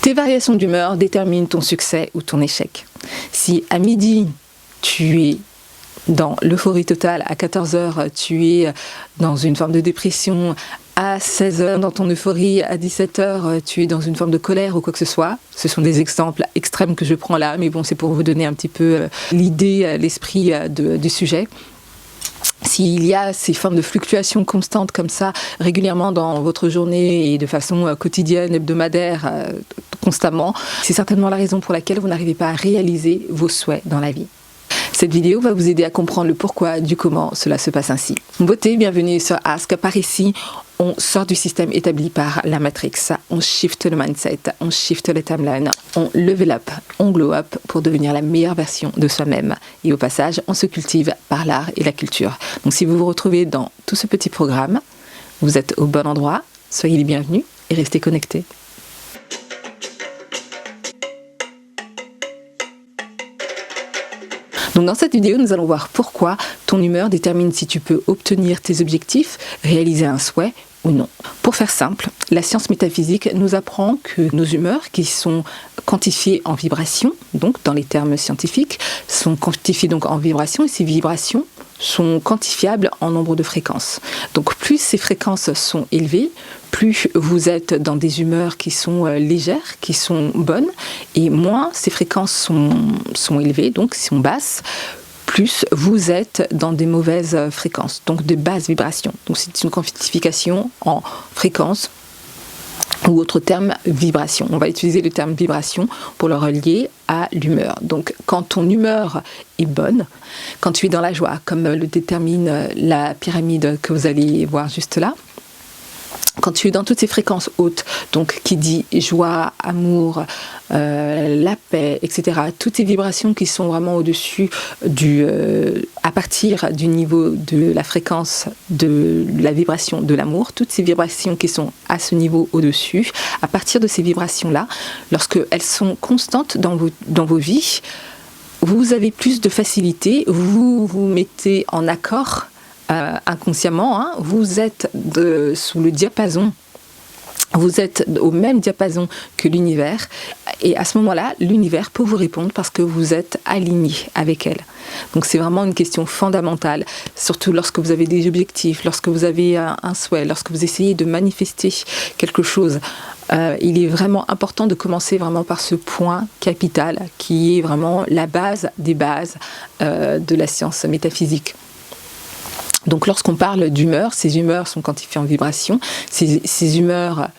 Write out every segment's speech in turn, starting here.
Tes variations d'humeur déterminent ton succès ou ton échec. Si à midi, tu es dans l'euphorie totale, à 14h, tu es dans une forme de dépression, à 16h, dans ton euphorie, à 17h, tu es dans une forme de colère ou quoi que ce soit. Ce sont des exemples extrêmes que je prends là, mais bon, c'est pour vous donner un petit peu l'idée, l'esprit du sujet. S'il y a ces formes de fluctuations constantes comme ça, régulièrement dans votre journée et de façon quotidienne, hebdomadaire, constamment, c'est certainement la raison pour laquelle vous n'arrivez pas à réaliser vos souhaits dans la vie. Cette vidéo va vous aider à comprendre le pourquoi du comment cela se passe ainsi. Beauté, bienvenue sur Ask. Par ici, on sort du système établi par la Matrix, on shift le mindset, on shift le timeline, on level up, on glow up pour devenir la meilleure version de soi-même. Et au passage, on se cultive par l'art et la culture. Donc si vous vous retrouvez dans tout ce petit programme, vous êtes au bon endroit, soyez les bienvenus et restez connectés. Donc dans cette vidéo, nous allons voir pourquoi ton humeur détermine si tu peux obtenir tes objectifs, réaliser un souhait ou non. Pour faire simple, la science métaphysique nous apprend que nos humeurs, qui sont quantifiées en vibrations, donc dans les termes scientifiques, sont quantifiées donc en vibrations, et ces vibrations sont quantifiables en nombre de fréquences. Donc plus ces fréquences sont élevées, plus vous êtes dans des humeurs qui sont légères, qui sont bonnes, et moins ces fréquences sont élevées, donc sont basses, plus vous êtes dans des mauvaises fréquences, donc de basses vibrations. Donc c'est une quantification en fréquences, ou autre terme, vibration. On va utiliser le terme vibration pour le relier à l'humeur. Donc quand ton humeur est bonne, quand tu es dans la joie, comme le détermine la pyramide que vous allez voir juste là, quand tu es dans toutes ces fréquences hautes, donc qui dit joie, amour, la paix, etc., toutes ces vibrations qui sont vraiment au-dessus à partir du niveau de la fréquence de la vibration de l'amour, toutes ces vibrations qui sont à ce niveau au-dessus, à partir de ces vibrations-là, lorsque elles sont constantes dans vos vies, vous avez plus de facilité, vous vous mettez en accord inconsciemment, vous êtes sous le diapason, vous êtes au même diapason que l'univers, et à ce moment-là, l'univers peut vous répondre parce que vous êtes aligné avec elle. Donc c'est vraiment une question fondamentale, surtout lorsque vous avez des objectifs, lorsque vous avez un souhait, lorsque vous essayez de manifester quelque chose. Il est vraiment important de commencer vraiment par ce point capital qui est vraiment la base des bases de la science métaphysique. Donc lorsqu'on parle d'humeur, ces humeurs sont quantifiées en vibrations, ces humeurs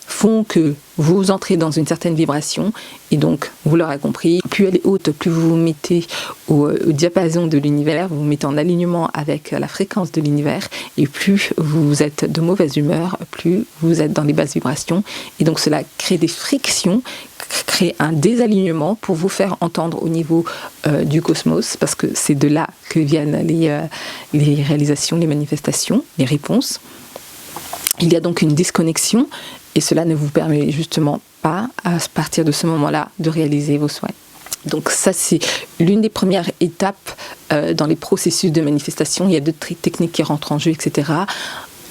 font que vous entrez dans une certaine vibration, et donc, vous l'aurez compris, plus elle est haute, plus vous vous mettez au diapason de l'univers, vous vous mettez en alignement avec la fréquence de l'univers, et plus vous êtes de mauvaise humeur, plus vous êtes dans les basses vibrations, et donc cela crée des frictions, crée un désalignement pour vous faire entendre au niveau du cosmos, parce que c'est de là que viennent les réalisations, les manifestations, les réponses. Il y a donc une disconnexion, et cela ne vous permet justement pas, à partir de ce moment-là, de réaliser vos souhaits. Donc ça, c'est l'une des premières étapes dans les processus de manifestation. Il y a d'autres techniques qui rentrent en jeu, etc.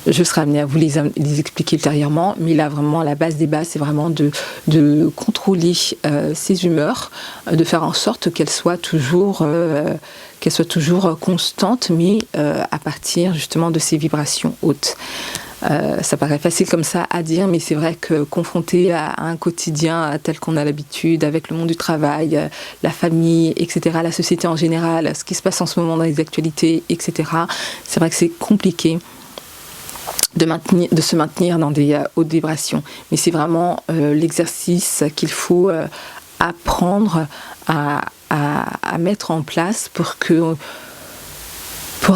Je serai amenée à vous les expliquer ultérieurement, mais là, vraiment, la base des bases, c'est vraiment de contrôler ces humeurs, de faire en sorte qu'elles soient toujours constantes, mais à partir justement de ces vibrations hautes. Ça paraît facile comme ça à dire, mais c'est vrai que confronté à un quotidien tel qu'on a l'habitude, avec le monde du travail, la famille, etc., la société en général, ce qui se passe en ce moment dans les actualités, etc., c'est vrai que c'est compliqué de se maintenir dans des hautes vibrations. Mais c'est vraiment l'exercice qu'il faut apprendre à mettre en place pour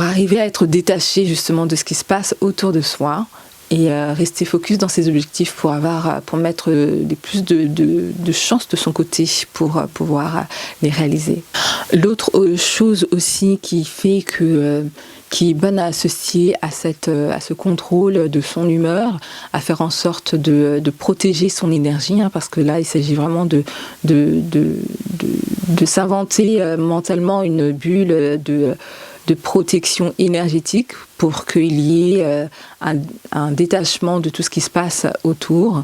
arriver à être détaché justement de ce qui se passe autour de soi et rester focus dans ses objectifs pour mettre plus de chances de son côté pour pouvoir les réaliser. L'autre chose aussi qui est bonne à associer à ce contrôle de son humeur, à faire en sorte de protéger son énergie, parce que là il s'agit vraiment de s'inventer mentalement une bulle de protection énergétique pour qu'il y ait un détachement de tout ce qui se passe autour.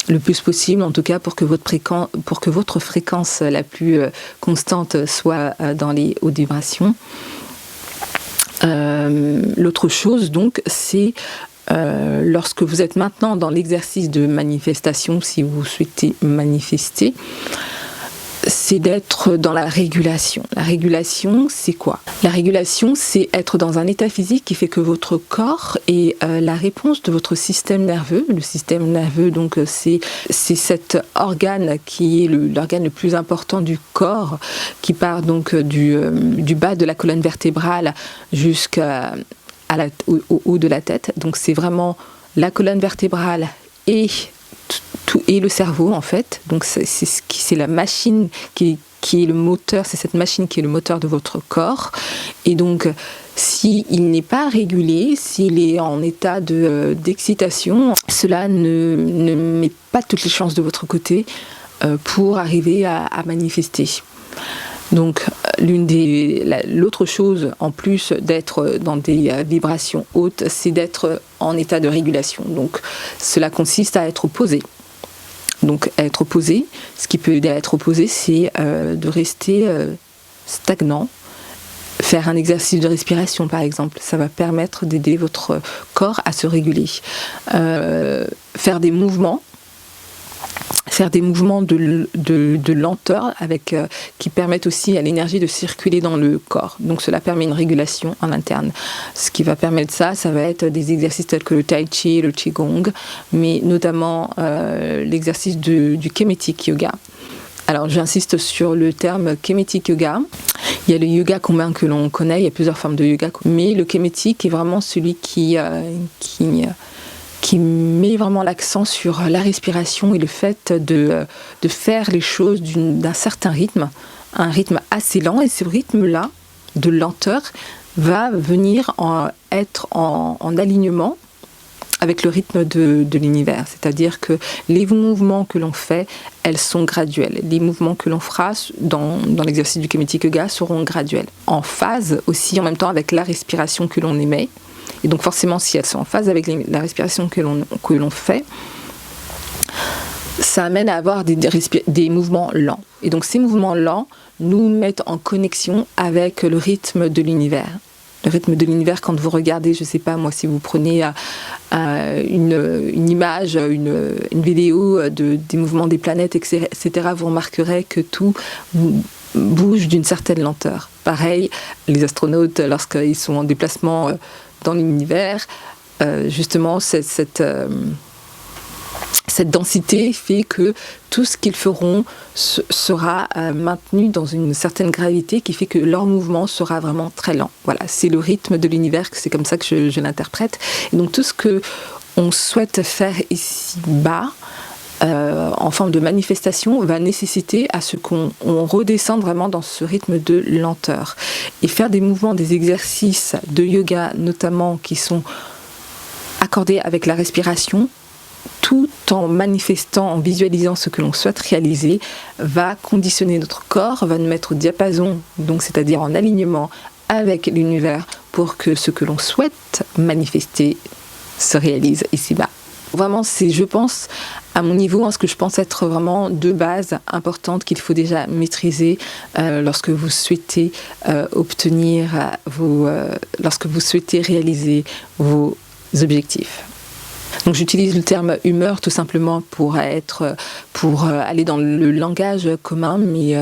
le plus possible, en tout cas pour que votre fréquence la plus constante soit dans les hautes vibrations. L'autre chose donc, c'est lorsque vous êtes maintenant dans l'exercice de manifestation, si vous souhaitez manifester, c'est d'être dans la régulation. La régulation, c'est quoi? La régulation, c'est être dans un état physique qui fait que votre corps est la réponse de votre système nerveux. Le système nerveux, donc, c'est cet organe qui est l'organe le plus important du corps, qui part donc du bas de la colonne vertébrale au haut de la tête. Donc c'est vraiment la colonne vertébrale et le cerveau en fait. Donc c'est la machine qui est le moteur, c'est cette machine qui est le moteur de votre corps. Et donc s'il n'est pas régulé, s'il est en état d'excitation, cela ne met pas toutes les chances de votre côté pour arriver à manifester. Donc l'autre chose, en plus d'être dans des vibrations hautes, c'est d'être en état de régulation. Donc cela consiste à être posé. Donc être posé, ce qui peut aider à être posé, c'est de rester stagnant. Faire un exercice de respiration par exemple, ça va permettre d'aider votre corps à se réguler. Faire des mouvements de lenteur qui permettent aussi à l'énergie de circuler dans le corps. Donc cela permet une régulation en interne. Ce qui va permettre ça va être des exercices tels que le tai chi, le qigong, mais notamment l'exercice du kemetic yoga. Alors j'insiste sur le terme kemetic yoga. Il y a le yoga commun que l'on connaît, il y a plusieurs formes de yoga, mais le kemetic est vraiment celui qui met vraiment l'accent sur la respiration et le fait de faire les choses d'un certain rythme, un rythme assez lent. Et ce rythme-là, de lenteur, va venir être en alignement avec le rythme de l'univers. C'est-à-dire que les mouvements que l'on fait, elles sont graduelles. Les mouvements que l'on fera dans l'exercice du kemetic yoga seront graduels. En phase aussi, en même temps, avec la respiration que l'on émet. Et donc forcément, si elles sont en phase avec la respiration que l'on fait, ça amène à avoir des mouvements lents. Et donc ces mouvements lents nous mettent en connexion avec le rythme de l'univers. Le rythme de l'univers, quand vous regardez, je ne sais pas moi, si vous prenez une image, une vidéo des mouvements des planètes, etc., vous remarquerez que tout bouge d'une certaine lenteur. Pareil, les astronautes, lorsqu'ils sont en déplacement dans l'univers, justement cette densité fait que tout ce qu'ils feront sera maintenu dans une certaine gravité qui fait que leur mouvement sera vraiment très lent. Voilà, c'est le rythme de l'univers, c'est comme ça que je l'interprète. Et donc tout ce que on souhaite faire ici-bas, en forme de manifestation, va nécessiter à ce qu'on redescende vraiment dans ce rythme de lenteur. Et faire des mouvements, des exercices de yoga notamment qui sont accordés avec la respiration, tout en manifestant, en visualisant ce que l'on souhaite réaliser, va conditionner notre corps, va nous mettre au diapason, donc c'est-à-dire en alignement avec l'univers pour que ce que l'on souhaite manifester se réalise ici-bas. Vraiment, c'est, je pense, à mon niveau, ce que je pense être vraiment deux bases importantes qu'il faut déjà maîtriser lorsque vous souhaitez lorsque vous souhaitez réaliser vos objectifs. Donc j'utilise le terme humeur tout simplement pour aller dans le langage commun, mais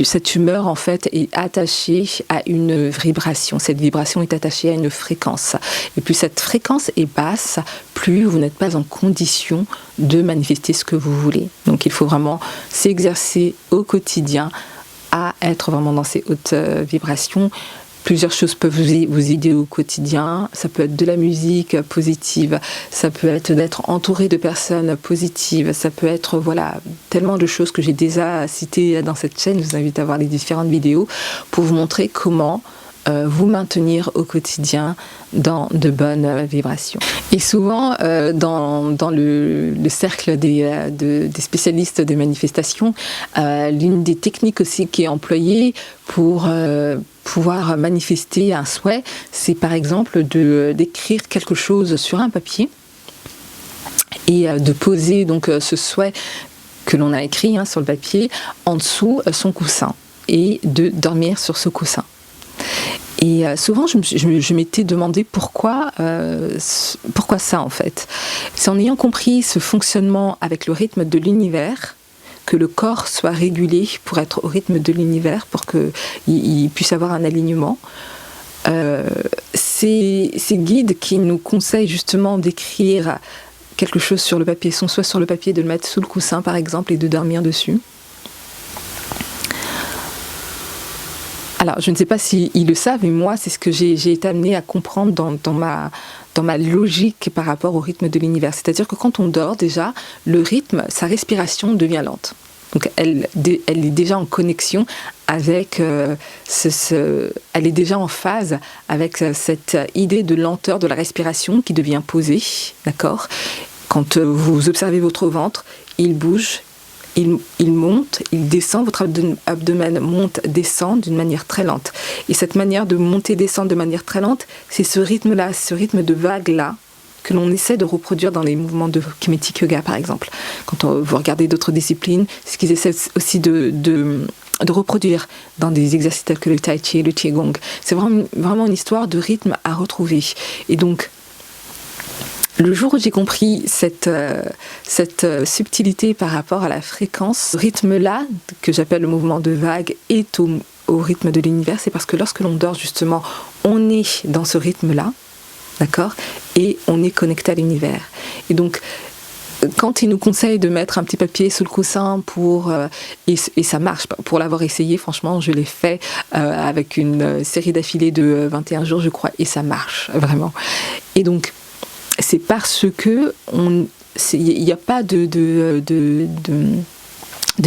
cette humeur en fait est attachée à une vibration. Cette vibration est attachée à une fréquence. Et plus cette fréquence est basse, plus vous n'êtes pas en condition de manifester ce que vous voulez. Donc il faut vraiment s'exercer au quotidien à être vraiment dans ces hautes vibrations. Plusieurs choses peuvent vous aider au quotidien. Ça peut être de la musique positive, ça peut être d'être entouré de personnes positives, ça peut être tellement de choses que j'ai déjà citées dans cette chaîne. Je vous invite à voir les différentes vidéos pour vous montrer comment vous maintenir au quotidien dans de bonnes vibrations. Et souvent, dans le cercle des spécialistes des manifestations, l'une des techniques aussi qui est employée pour pouvoir manifester un souhait, c'est par exemple d'écrire quelque chose sur un papier et de poser donc ce souhait que l'on a écrit sur le papier en dessous son coussin et de dormir sur ce coussin. Et souvent, je m'étais demandé pourquoi ça en fait. C'est en ayant compris ce fonctionnement avec le rythme de l'univers que le corps soit régulé pour être au rythme de l'univers, pour qu'il puisse avoir un alignement. Ces guides qui nous conseillent justement d'écrire quelque chose sur le papier, son souhait sur le papier, de le mettre sous le coussin par exemple et de dormir dessus. Alors, je ne sais pas s'ils le savent, mais moi, c'est ce que j'ai été amenée à comprendre dans ma logique par rapport au rythme de l'univers. C'est-à-dire que quand on dort, déjà, le rythme, sa respiration devient lente. Donc, elle est déjà en connexion avec elle est déjà en phase avec cette idée de lenteur de la respiration qui devient posée, d'accord ? Quand vous observez votre ventre, il bouge. Il monte, il descend, votre abdomen monte, descend d'une manière très lente. Et cette manière de monter, descendre de manière très lente, c'est ce rythme-là, ce rythme de vague-là, que l'on essaie de reproduire dans les mouvements de Kemetic Yoga, par exemple. Quand vous regardez d'autres disciplines, c'est ce qu'ils essaient aussi de reproduire dans des exercices tels que le Tai Chi et le Qigong. C'est vraiment une histoire de rythme à retrouver. Et donc, le jour où j'ai compris cette subtilité par rapport à la fréquence, ce rythme-là, que j'appelle le mouvement de vague, est au rythme de l'univers, c'est parce que lorsque l'on dort, justement, on est dans ce rythme-là, d'accord ? Et on est connecté à l'univers. Et donc, quand il nous conseille de mettre un petit papier sous le coussin et ça marche, pour l'avoir essayé, franchement, je l'ai fait avec une série d'affilées de 21 jours, je crois, et ça marche, vraiment. Et donc, c'est parce que il n'y a pas de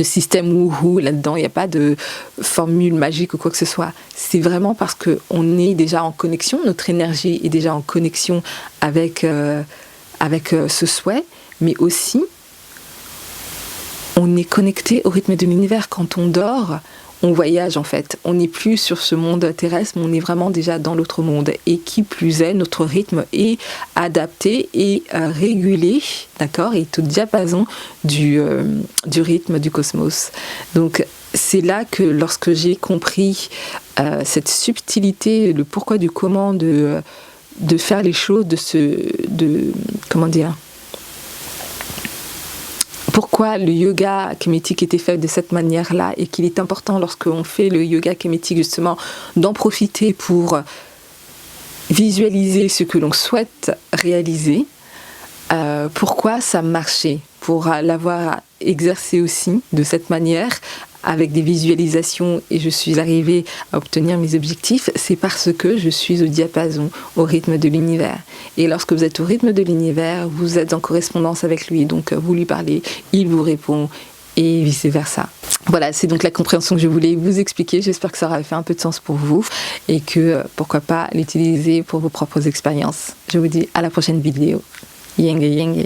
système wouhou là-dedans, il n'y a pas de formule magique ou quoi que ce soit. C'est vraiment parce qu'on est déjà en connexion, notre énergie est déjà en connexion avec ce souhait, mais aussi on est connecté au rythme de l'univers. Quand on dort, on voyage en fait. On n'est plus sur ce monde terrestre, mais on est vraiment déjà dans l'autre monde. Et qui plus est, notre rythme est adapté et régulé, d'accord, et est au diapason du rythme du cosmos. Donc c'est là que lorsque j'ai compris cette subtilité, le pourquoi du comment de faire les choses, comment dire, pourquoi le yoga kemetic était fait de cette manière-là et qu'il est important lorsqu'on fait le yoga kemetic justement d'en profiter pour visualiser ce que l'on souhaite réaliser, pourquoi ça marchait, pour l'avoir exercé aussi de cette manière avec des visualisations et je suis arrivée à obtenir mes objectifs, c'est parce que je suis au diapason, au rythme de l'univers. Et lorsque vous êtes au rythme de l'univers, vous êtes en correspondance avec lui, donc vous lui parlez, il vous répond et vice-versa. Voilà, c'est donc la compréhension que je voulais vous expliquer. J'espère que ça aura fait un peu de sens pour vous et que, pourquoi pas, l'utiliser pour vos propres expériences. Je vous dis à la prochaine vidéo. Yenge yenge.